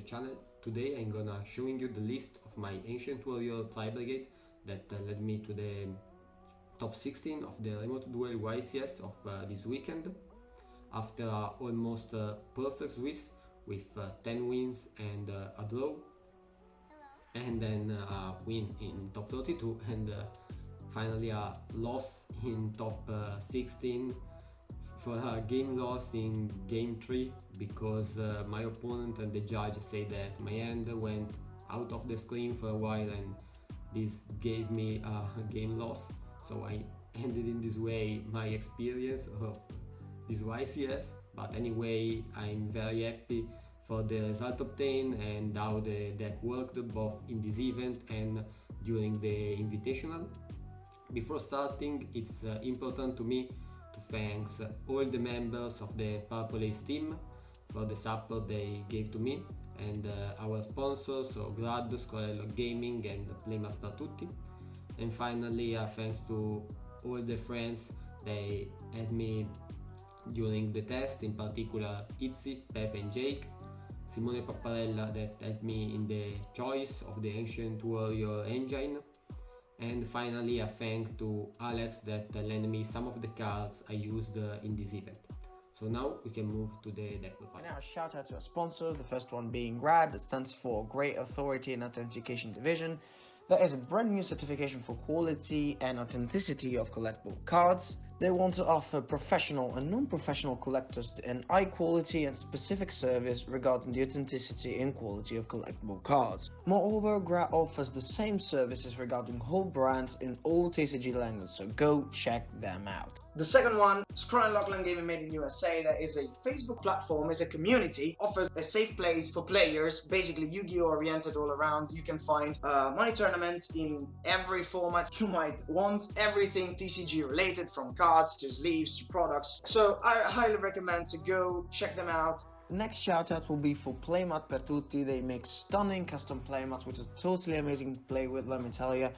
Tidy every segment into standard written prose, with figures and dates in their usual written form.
channel. Today I'm gonna showing you the list of my Ancient Warrior Tri-Brigade that led me to the top 16 of the remote duel YCS of this weekend, after almost perfect Swiss with 10 wins and a draw, and then a win in top 32, and finally a loss in top 16 for a game loss in game 3 because my opponent and the judge say that my hand went out of the screen for a while, and this gave me a game loss. So I ended in this way my experience of this YCS, but anyway I'm very happy for the result obtained and how the deck worked both in this event and during the invitational. Before starting, it's important to me to thank all the members of the Purple Ace team for the support they gave to me, and our sponsors, so GRAAD, ScrollandLock Gaming and PLAYMAT per TUTTI. And finally, thanks to all the friends they had me during the test, in particular Itzy, Pepe and Jake, Simone Papparella that helped me in the choice of the Ancient Warrior engine, and finally a thank to Alex that lent me some of the cards I used in this event. So now we can move to the deck profile. Now shout out to our sponsor, the first one being GRAAD, that stands for Great Authority and Authentication Division. That is a brand new certification for quality and authenticity of collectible cards. They want to offer professional and non-professional collectors an high quality and specific service regarding the authenticity and quality of collectible cards. Moreover, GRAAD offers the same services regarding whole brands in all TCG languages, so go check them out. The second one, ScrollandLock Gaming made in USA, that is a Facebook platform, is a community, offers a safe place for players, basically Yu-Gi-Oh oriented all around. You can find money tournaments in every format you might want, everything TCG related, from cards to sleeves to products. So I highly recommend to go check them out. Next shout out will be for PLAYMAT per TUTTI. They make stunning custom playmats which are totally amazing to play with, let me tell you.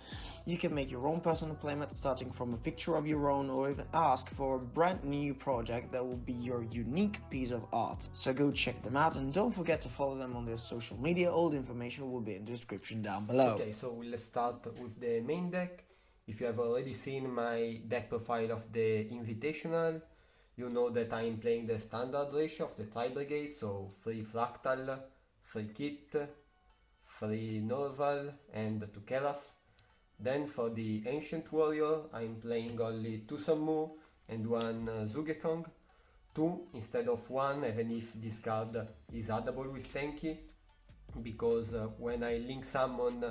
You can make your own personal playmat starting from a picture of your own, or even ask for a brand new project that will be your unique piece of art. So go check them out, and don't forget to follow them on their social media. All the information will be in the description down below. Okay, so let's start with the main deck. If you have already seen my deck profile of the Invitational, you know that I'm playing the standard ratio of the Tri-Brigade, so 3 Fractal, 3 Kit, 3 Norval and 2 Keras. Then for the Ancient Warrior, I'm playing only 2 Sammu and 1 Zugekong, 2 instead of 1, even if this card is addable with Tanky, because when I link summon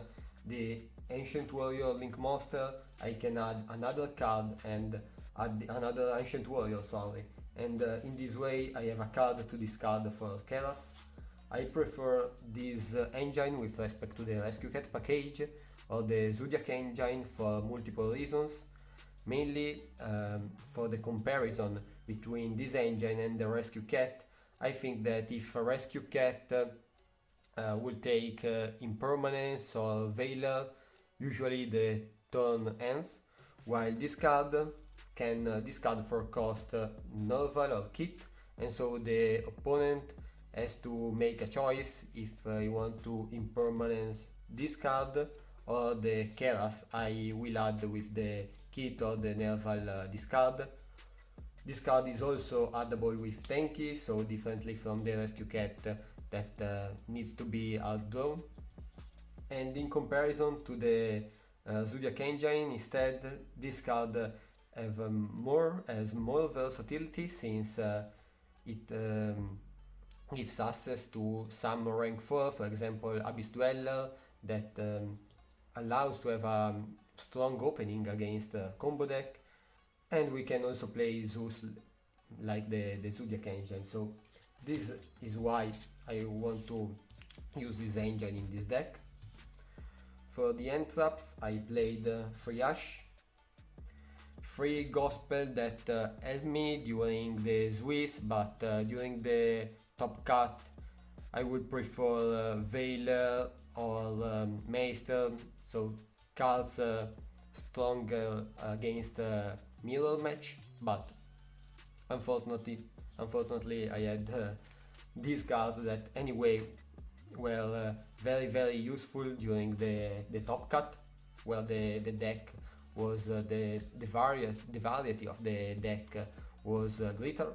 the Ancient Warrior Link Monster, I can add another card and add another Ancient Warrior, and in this way I have a card to discard for Keras. I prefer this engine with respect to the Rescue Cat package or the Zodiac engine for multiple reasons, mainly for the comparison between this engine and the Rescue Cat. I think that if a Rescue Cat will take Impermanence or Veiler, usually the turn ends, while this card can discard for cost Norval or Kit, and so the opponent has to make a choice if he want to Impermanence this card or the Keras I will add with the Kit or the Nerval discard. This card is also addable with Tanky, so differently from the Rescue Cat that needs to be outdrawn. And in comparison to the Zodiac engine, instead this card has more versatility, since it gives access to some rank 4, for example Abyss Dweller, that allows to have a strong opening against combo deck, and we can also play Zeus like the Zodiac engine. So this is why I want to use this engine in this deck. For the end traps, I played 3 Ash, 3 Gospel that helped me during the Swiss, but during the top cut I would prefer Veiler or Meister, so cards stronger against mirror match, but unfortunately I had these cards that anyway were very useful during the top cut, where the deck was the variety of the deck was glitter.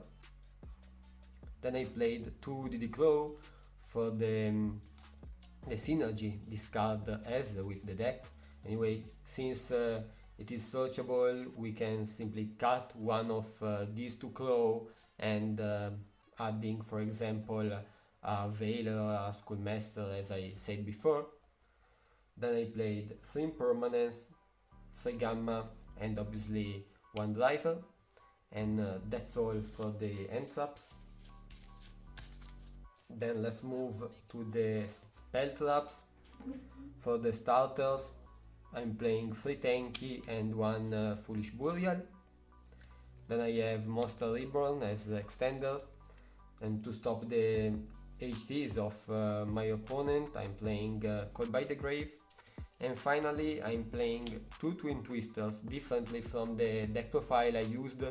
Then I played 2 DD Claw for the synergy discard as with the deck. Anyway, since it is searchable, we can simply cut one of these 2 claw and adding, for example, a Veiler, a Schoolmaster, as I said before. Then I played 3 Impermanence, 3 Gamma, and obviously 1 Driver, and that's all for the end traps. Then let's move to the spell traps. For the starters, I'm playing 3 Tanky and 1 Foolish Burial. Then I have Monster Reborn as extender, and to stop the HTs of my opponent, I'm playing Call by the Grave. And finally, I'm playing 2 Twin Twisters, differently from the deck profile I used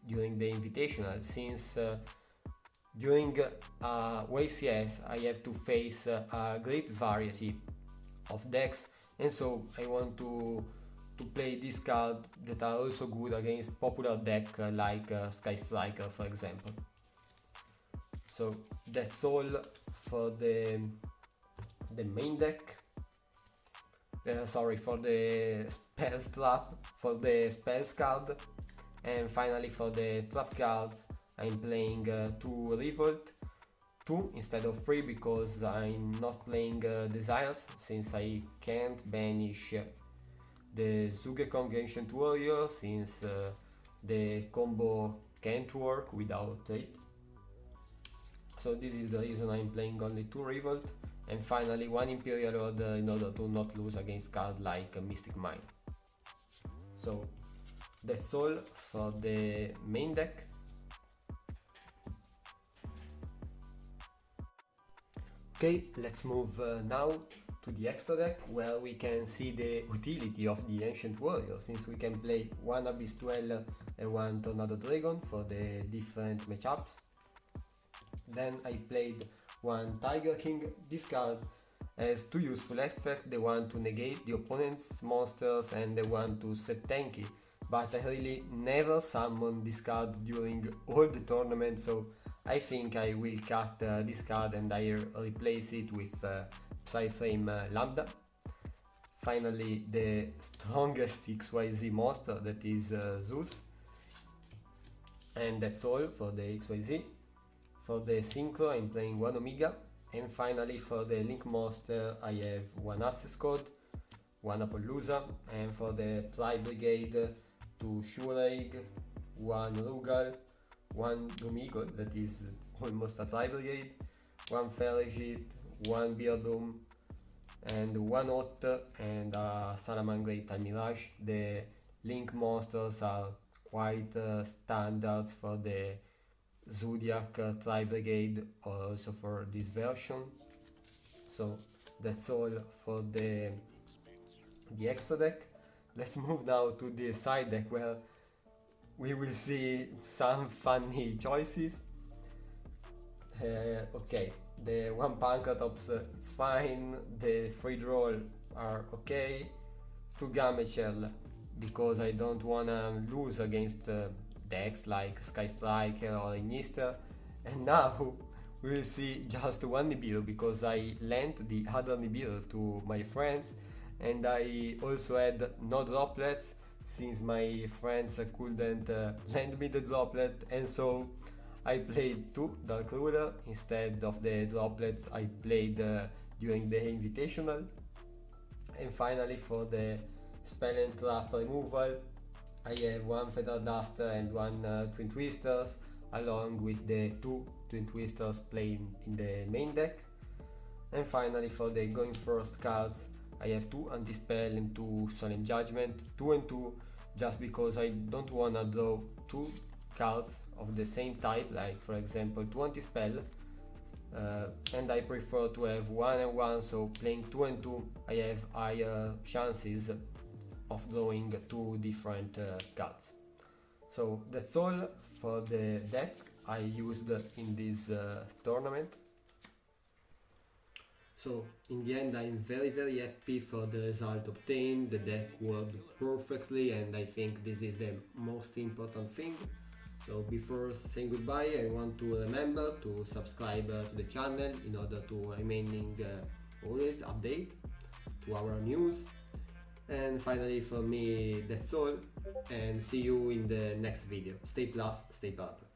during the Invitational, since during YCS I have to face a great variety of decks, and so I want to play this card that are also good against popular deck like Sky Striker, for example. So that's all for the main deck. For the spells trap, for the spells card, and finally for the trap cards I'm playing 2 Revolt, 2 instead of 3 because I'm not playing Desires, since I can't banish the Zugekong Ancient Warrior, since the combo can't work without it. So this is the reason I'm playing only 2 Revolt, and finally 1 Imperial Order in order to not lose against cards like Mystic Mine. So that's all for the main deck. Okay, let's move now to the extra deck, where we can see the utility of the Ancient Warrior, since we can play 1 Abyss Dweller and 1 Tornado Dragon for the different matchups. Then I played 1 Tiger King. This card has 2 useful effects, the one to negate the opponent's monsters and the one to set tanky, but I really never summon this card during all the tournaments, so I think I will cut this card and I replace it with Psyframe Lambda. Finally, the strongest XYZ monster, that is Zeus. And that's all for the XYZ. For the Synchro, I'm playing 1 Omega. And finally, for the Link monster, I have 1 Access Code, 1 Appaloosa, and for the Tri-Brigade, 2 Shuraig, 1 Rugal, 1 Doomigol, that is almost a Tri-Brigade, 1 Ferrigit, 1 Beardrum, and 1 Ot, and a Salamangreat Time Mirage. The Link monsters are quite standards for the Zodiac Tri-Brigade, or also for this version. So that's all for the extra deck. Let's move now to the side deck, where we will see some funny choices. Okay, the 1 Pankratops, it's fine, the 3 Droll are okay, 2 Gamechel, because I don't wanna lose against decks like Sky Striker or Inister, and now we will see just 1 Nibiru, because I lent the other Nibiru to my friends, and I also had no droplets, since my friends couldn't lend me the droplet, and so I played 2 Dark Ruler instead of the droplets I played during the Invitational. And finally, for the spell and trap removal, I have 1 Feather Duster and 1 Twin Twisters, along with the 2 Twin Twisters playing in the main deck. And finally, for the going first cards, I have 2 Anti-Spell and 2 Solemn Judgment, 2 and 2, just because I don't wanna draw 2 cards of the same type, like for example 2 Anti-Spell, and I prefer to have 1 and 1, so playing 2 and 2 I have higher chances of drawing 2 different cards. So that's all for the deck I used in this tournament. So in the end, I'm very happy for the result obtained. The deck worked perfectly, and I think this is the most important thing. So before saying goodbye, I want to remember to subscribe to the channel in order to remaining always update to our news. And finally, for me, that's all, and see you in the next video. Stay plus, stay purple.